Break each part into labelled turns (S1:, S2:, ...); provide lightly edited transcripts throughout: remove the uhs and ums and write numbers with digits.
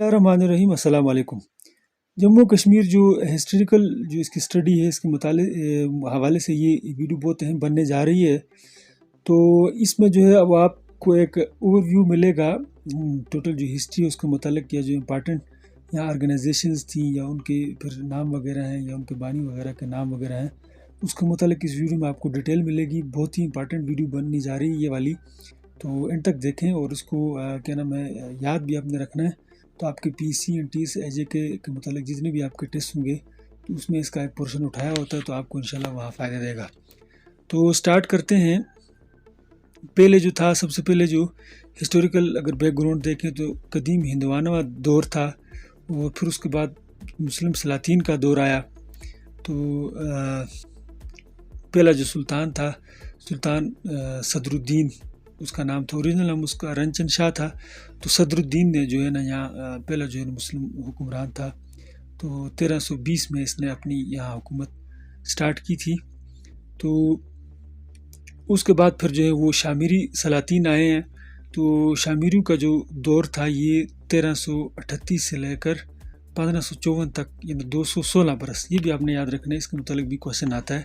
S1: الرحمن الرحیم، السلام علیکم۔ جموں کشمیر جو ہسٹوریکل جو اس کی اسٹڈی ہے، اس کے حوالے سے یہ ویڈیو بہت اہم بننے جا رہی ہے۔ تو اس میں جو ہے اب آپ کو ایک اوور ویو ملے گا ٹوٹل جو ہسٹری ہے اس کے متعلق، یا جو امپارٹنٹ یہاں آرگنائزیشنز تھیں یا ان کے پھر نام وغیرہ ہیں یا ان کے بانی وغیرہ کے نام وغیرہ ہیں، اس کے متعلق اس ویڈیو میں آپ کو ڈیٹیل ملے گی۔ بہت ہی امپارٹنٹ ویڈیو بننے جا رہی ہے یہ والی، تو اینڈ تک دیکھیں اور اس کو کیا نام ہے یاد بھی آپ نے رکھنا ہے۔ تو آپ کے پی سی این ٹی ایس ایجے کے متعلق جتنے بھی آپ کے ٹیسٹ ہوں گے تو اس میں اس کا ایک پورشن اٹھایا ہوتا ہے، تو آپ کو انشاءاللہ وہاں فائدہ دے گا۔ تو سٹارٹ کرتے ہیں۔ پہلے جو تھا، سب سے پہلے جو ہسٹوریکل اگر بیک گراؤنڈ دیکھیں تو قدیم ہندوانہ دور تھا، اور پھر اس کے بعد مسلم سلاطین کا دور آیا۔ تو پہلا جو سلطان تھا، سلطان صدر الدین اس کا نام تھا، اوریجنل نام اس کا رنچن شاہ تھا۔ تو صدر الدین نے جو ہے نا یہاں پہلا جو ہے مسلم حکمران تھا۔ تو 1320 میں اس نے اپنی یہاں حکومت سٹارٹ کی تھی۔ تو اس کے بعد پھر جو ہے وہ شامیری سلاطین آئے ہیں۔ تو شامیریوں کا جو دور تھا یہ 1338 سے لے کر 1554 تک، یعنی 216 برس۔ یہ بھی آپ نے یاد رکھنا ہے، اس کے متعلق بھی کوشچن آتا ہے۔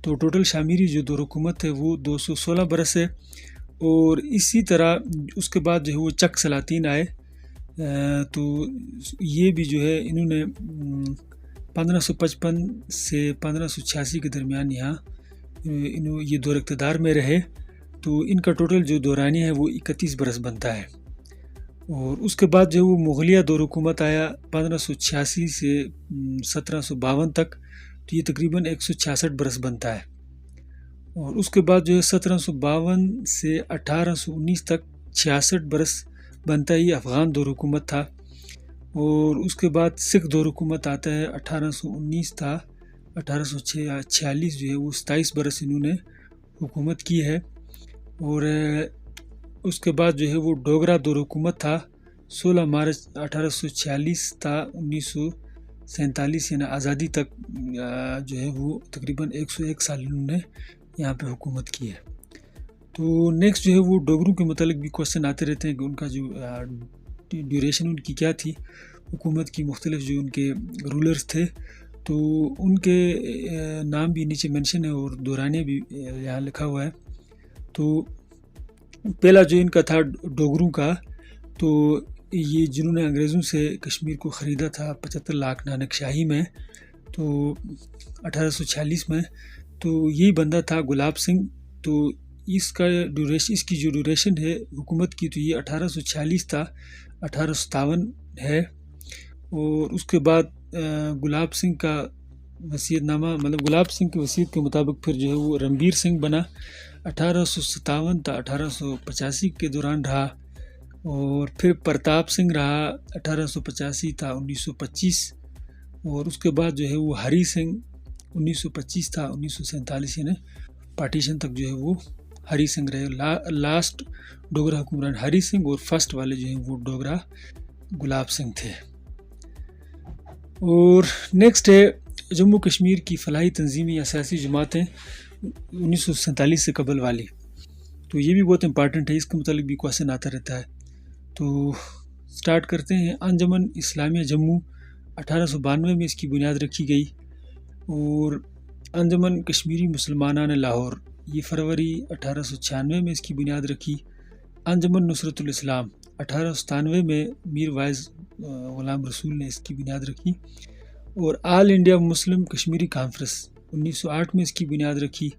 S1: تو ٹوٹل شامیری جو دور حکومت ہے وہ 216 برس ہے۔ اور اسی طرح اس کے بعد جو ہے وہ چک سلاطین آئے۔ تو یہ بھی جو ہے انہوں نے 1555 سے 1586 کے درمیان یہاں یہ دور اقتدار میں رہے۔ تو ان کا ٹوٹل جو دورانیہ ہے وہ 31 برس بنتا ہے۔ اور اس کے بعد جو ہے وہ مغلیہ دور حکومت آیا 1586 سے 1752 تک، تو یہ تقریباً 166 برس بنتا ہے۔ اور اس کے بعد جو ہے 1752 سے 1819 تک 66 برس بنتا ہے، یہ افغان دور حکومت تھا۔ اور اس کے بعد سکھ دور حکومت آتا ہے، 1819 تھا، 1846 جو ہے وہ 27 برس انہوں نے حکومت کی ہے۔ اور اس کے بعد جو ہے وہ ڈوگرا دور حکومت تھا، 16 مارچ 1846 تا 1947 یعنی آزادی تک جو ہے وہ تقریباً 101 سال انہوں نے یہاں پہ حکومت کی ہے۔ تو نیکسٹ جو ہے وہ ڈوگروں کے متعلق بھی کوشچن آتے رہتے ہیں کہ ان کا جو ڈیوریشن ان کی کیا تھی، حکومت کی مختلف جو ان کے رولرز تھے، تو ان کے نام بھی نیچے منشن ہے اور دورانیہ بھی یہاں لکھا ہوا ہے۔ تو پہلا جو ان کا تھا ڈوگروں کا، تو یہ جنہوں نے انگریزوں سے کشمیر کو خریدا تھا 75 لاکھ نانک شاہی میں، تو 1846 میں، تو یہی بندہ تھا گلاب سنگھ۔ تو اس کی جو ڈیوریشن ہے حکومت کی، تو یہ 1846 تھا 1857 ہے۔ اور اس کے بعد گلاب سنگھ کا وصیت نامہ، مطلب گلاب سنگھ کی وصیت کے مطابق پھر جو ہے وہ رنبیر سنگھ بنا، 1857 تا 1885 کے دوران رہا۔ اور پھر پرتاپ سنگھ رہا 1885 تا 1925۔ اور اس کے بعد جو ہے وہ ہری سنگھ 1925 تھا 1947، یعنی پارٹیشن تک جو ہے وہ ہری سنگھ رہے۔ لاسٹ ڈوگرا حکمران ہری سنگھ، اور فرسٹ والے جو ہیں وہ ڈوگرا گلاب سنگھ تھے۔ اور نیکسٹ ہے جموں کشمیر کی فلاحی تنظیمیں یا سیاسی جماعتیں 1947 سے قبل والی۔ تو یہ بھی بہت امپارٹنٹ ہے، اس کے متعلق بھی کوشچن آتا رہتا ہے۔ تو سٹارٹ کرتے ہیں۔ انجمن اسلامیہ جموں 1892 میں اس کی بنیاد رکھی گئی۔ اور انجمن کشمیری مسلمانان لاہور، یہ فروری 1896 میں اس کی بنیاد رکھی۔ انجمن نصرت الاسلام 1897 میں میر وائز غلام رسول نے اس کی بنیاد رکھی۔ اور آل انڈیا مسلم کشمیری کانفرنس 1908 میں اس کی بنیاد رکھی۔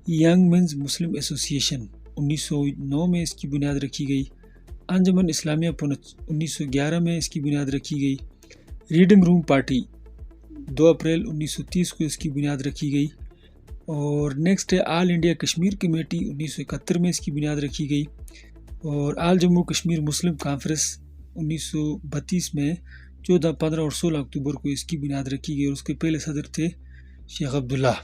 S1: ینگ مینز مسلم ایسوسی ایشن 1909 میں اس کی بنیاد رکھی گئی۔ انجمن اسلامیہ پونچھ 1911 میں اس کی بنیاد رکھی گئی۔ ریڈنگ روم پارٹی 2 اپریل 1930 کو اس کی بنیاد رکھی گئی۔ اور نیکسٹ ہے آل انڈیا کشمیر کمیٹی 1971 میں اس کی بنیاد رکھی گئی۔ اور آل جموں کشمیر مسلم کانفرنس 1932 میں 14، 15 اور 16 اکتوبر کو اس کی بنیاد رکھی گئی، اور اس کے پہلے صدر تھے شیخ عبداللہ۔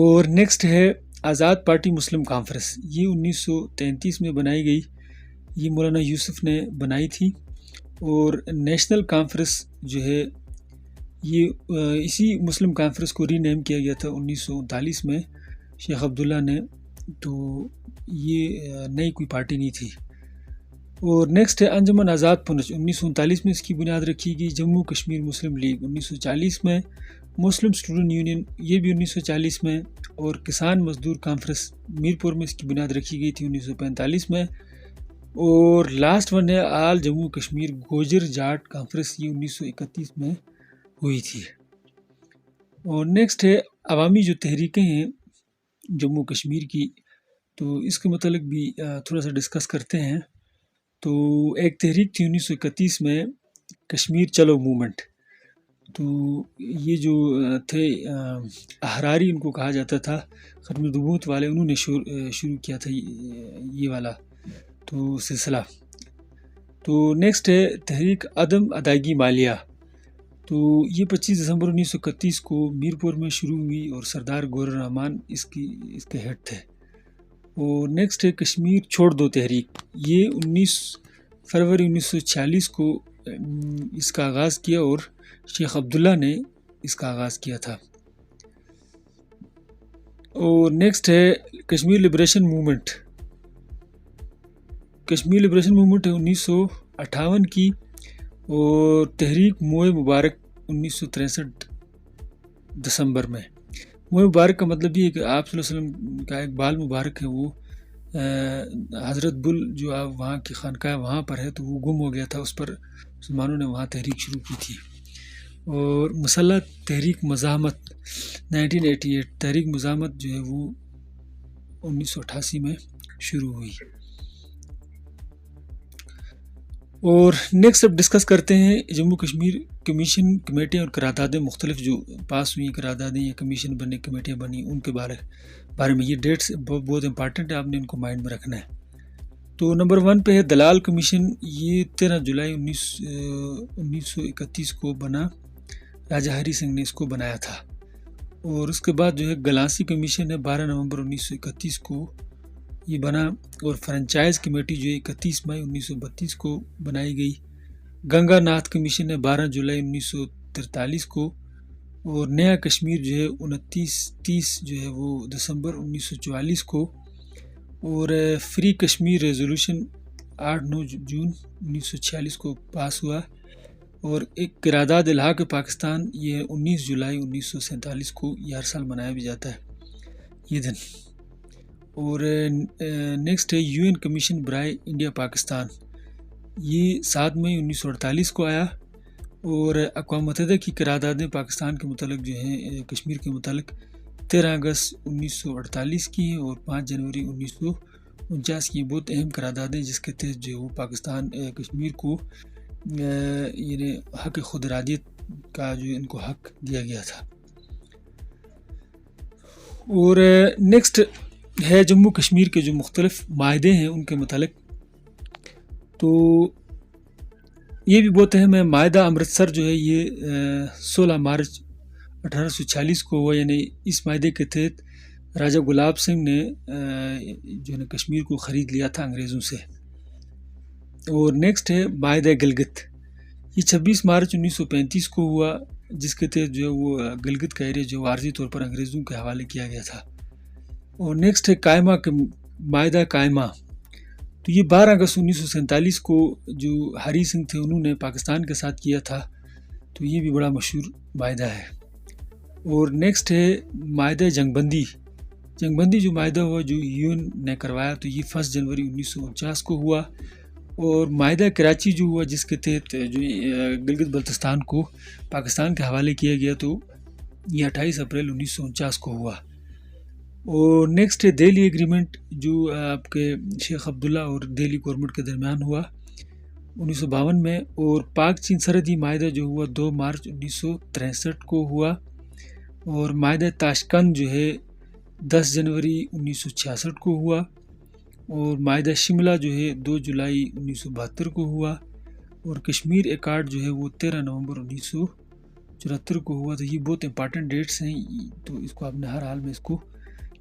S1: اور نیکسٹ ہے آزاد پارٹی مسلم کانفرنس، یہ 1933 میں بنائی گئی، یہ مولانا یوسف نے بنائی تھی۔ اور نیشنل کانفرنس جو ہے یہ اسی مسلم کانفرنس کو ری نیم کیا گیا تھا 1939 میں شیخ عبداللہ نے، تو یہ نئی کوئی پارٹی نہیں تھی۔ اور نیکسٹ ہے انجمن آزاد پنچ، 1939 میں اس کی بنیاد رکھی گئی۔ جموں کشمیر مسلم لیگ 1940 میں، مسلم اسٹوڈنٹ یونین یہ بھی 1940 میں، اور کسان مزدور کانفرنس میرپور میں اس کی بنیاد رکھی گئی تھی 1945 میں۔ اور لاسٹ ون ہے آل جموں کشمیر گوجر جاٹ کانفرنس، یہ 1931 میں ہوئی تھی۔ اور نیکسٹ ہے عوامی جو تحریکیں ہیں جموں کشمیر کی، تو اس کے متعلق بھی تھوڑا سا ڈسکس کرتے ہیں۔ تو ایک تحریک تھی 1931 میں کشمیر چلو موومنٹ، تو یہ جو تھے احراری ان کو کہا جاتا تھا، ختم نبوت والے، انہوں نے شروع کیا تھا یہ والا تو سلسلہ۔ تو نیکسٹ ہے تحریک عدم ادائیگی مالیہ، تو یہ 25 دسمبر 1931 کو میرپور میں شروع ہوئی اور سردار گور الرحمان اس کے ہیڈ تھے۔ اور نیکسٹ ہے کشمیر چھوڑ دو تحریک، یہ 19 فروری 1946 کو اس کا آغاز کیا اور شیخ عبداللہ نے اس کا آغاز کیا تھا۔ اور نیکسٹ ہے Kashmir liberation movement, Kashmir liberation movement ہے 1958 کی، اور تحریک موئے مبارک 1963 دسمبر میں۔ موئے مبارک کا مطلب یہ ہے کہ آپ صلی اللہ علیہ وسلم کا ایک بال مبارک ہے، وہ حضرت بل جو آپ وہاں کی خانقاہ وہاں پر ہے، تو وہ گم ہو گیا تھا، اس پر مسلمانوں نے وہاں تحریک شروع کی تھی۔ اور مسلح تحریک مزاحمت 1988، تحریک مزاحمت جو ہے وہ 1988 میں شروع ہوئی۔ اور نیکسٹ اب ڈسکس کرتے ہیں جموں کشمیر کمیشن کمیٹیاں اور قراردادیں مختلف جو پاس ہوئی قراردادیں یا کمیشن بنے کمیٹیاں بنی، ان کے بارے میں۔ یہ ڈیٹس بہت امپارٹنٹ ہے، آپ نے ان کو مائنڈ میں رکھنا ہے۔ تو نمبر 1 پہ ہے دلال کمیشن، یہ 13 جولائی 1931 کو بنا، راجہ ہری سنگھ نے اس کو بنایا تھا۔ اور اس کے بعد جو ہے گلانسی کمیشن ہے، 12 نومبر 1931 کو یہ بنا، اور فرنچائز کمیٹی جو 31 مئی 1932 کو بنائی گئی۔ گنگا ناتھ کمیشن ہے 12 جولائی 1943 کو، اور نیا کشمیر جو ہے 29-30 جو ہے وہ دسمبر 1944 کو، اور فری کشمیر ریزولوشن 8-9 جون 1946 کو پاس ہوا، اور ایک قرارداد الحاق پاکستان یہ 19 جولائی 1947 کو، یہ ہر سال منایا بھی جاتا ہے یہ دن۔ اور نیکسٹ ہے یو این کمیشن برائے انڈیا پاکستان، یہ 7 مئی 1948 کو آیا، اور اقوام متحدہ کی قراردادیں پاکستان کے متعلق جو ہیں کشمیر کے متعلق 13 اگست 1948 کی ہیں، اور 5 جنوری 1949 کی۔ بہت اہم قراردادیں جس کے تحت جو وہ پاکستان کشمیر کو یعنی حق خود ارادیت کا جو ان کو حق دیا گیا تھا۔ اور نیکسٹ ہے جموں کشمیر کے جو مختلف معاہدے ہیں ان کے متعلق، تو یہ بھی بہت اہم ہے۔ معاہدہ امرتسر جو ہے یہ 16 مارچ 1846 کو ہوا، یعنی اس معاہدے کے تحت راجہ گلاب سنگھ نے جو ہے کشمیر کو خرید لیا تھا انگریزوں سے۔ اور نیکسٹ ہے معاہدہ گلگت، یہ 26 مارچ 1935 کو ہوا، جس کے تحت جو ہے وہ گلگت کا ایریا جو عارضی طور پر انگریزوں کے حوالے کیا گیا تھا۔ اور نیکسٹ ہے قائمہ معاہدہ قائمہ، تو یہ 12 اگست 1947 کو جو ہری سنگھ تھے انہوں نے پاکستان کے ساتھ کیا تھا، تو یہ بھی بڑا مشہور معاہدہ ہے۔ اور نیکسٹ ہے معاہدہ جنگ بندی، جنگ بندی جو معاہدہ ہوا جو یو این نے کروایا، تو یہ 1 جنوری 1949 کو ہوا۔ اور معاہدہ کراچی جو ہوا جس کے تحت جو گلگت بلتستان کو پاکستان کے حوالے کیا گیا، تو یہ 28 اپریل 1949 کو ہوا۔ اور نیکسٹ ہے دہلی ایگریمنٹ جو آپ کے شیخ عبداللہ اور دہلی گورنمنٹ کے درمیان ہوا 1952 میں۔ اور پاک چین سرحدی معاہدہ جو ہوا 2 مارچ 1963 کو ہوا۔ اور معاہدہ تاشقند جو ہے 10 جنوری 1966 کو ہوا۔ اور معاہدہ شملہ جو ہے 2 جولائی 1972 کو ہوا۔ اور کشمیر ایکارڈ جو ہے وہ 13 نومبر 1974 کو ہوا۔ تو یہ بہت امپارٹنٹ ڈیٹس ہیں، تو اس کو آپ نے ہر حال میں اس کو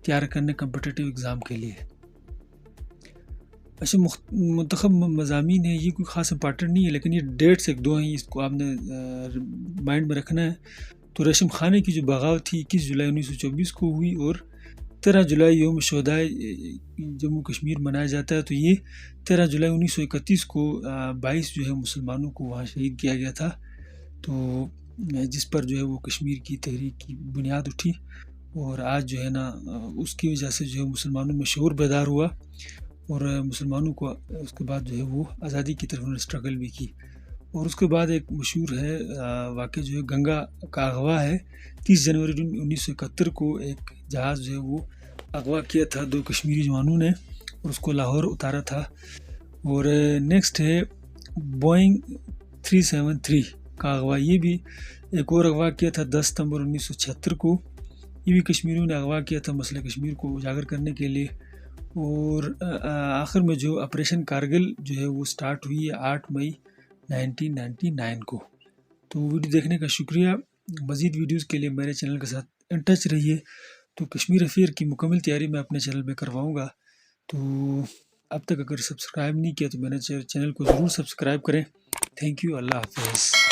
S1: تیار کرنے کمپٹیٹیو ایگزام کے لیے۔ اچھا منتخب مضامین ہیں، یہ کوئی خاص امپارٹنٹ نہیں ہے، لیکن یہ ڈیٹس 1-2 ہیں، اس کو آپ نے مائنڈ میں رکھنا ہے۔ تو ریشم خانے کی جو بغاوت تھی 21 جولائی 1924 کو ہوئی، اور 13 جولائی یوم شہدائے جموں کشمیر منایا جاتا ہے، تو یہ 13 جولائی 1931 کو 22 جو ہے مسلمانوں کو وہاں شہید کیا گیا تھا، تو جس پر جو ہے وہ کشمیر کی تحریک کی بنیاد اٹھی، اور آج جو ہے نا اس کی وجہ سے جو ہے مسلمانوں میں شعور بیدار ہوا، اور مسلمانوں کو اس کے بعد جو ہے وہ آزادی کی طرف انہوں نے اسٹرگل بھی کی۔ اور اس کے بعد ایک مشہور ہے واقعہ جو ہے گنگا کا اغوا ہے۔ 30 جنوری 1971 کو ایک جہاز جو ہے وہ اغوا کیا تھا 2 کشمیری جوانوں نے، اور اس کو لاہور اتارا تھا۔ اور نیکسٹ ہے بوئنگ 373 کا اغوا، یہ بھی ایک اور اغوا کیا تھا 10 ستمبر 1976 کو، یہ بھی کشمیریوں نے اغوا کیا تھا مسئلہ کشمیر کو اجاگر کرنے کے لیے۔ اور آخر میں جو آپریشن کارگل جو ہے وہ سٹارٹ ہوئی ہے 8 مئی 1999 کو۔ تو ویڈیو دیکھنے کا شکریہ، مزید ویڈیوز کے لیے میرے چینل کے ساتھ ان ٹچ رہیے۔ تو کشمیر افیئر کی مکمل تیاری میں اپنے چینل میں کرواؤں گا، تو اب تک اگر سبسکرائب نہیں کیا تو میرے چینل کو ضرور سبسکرائب کریں۔ تھینک یو، اللہ حافظ۔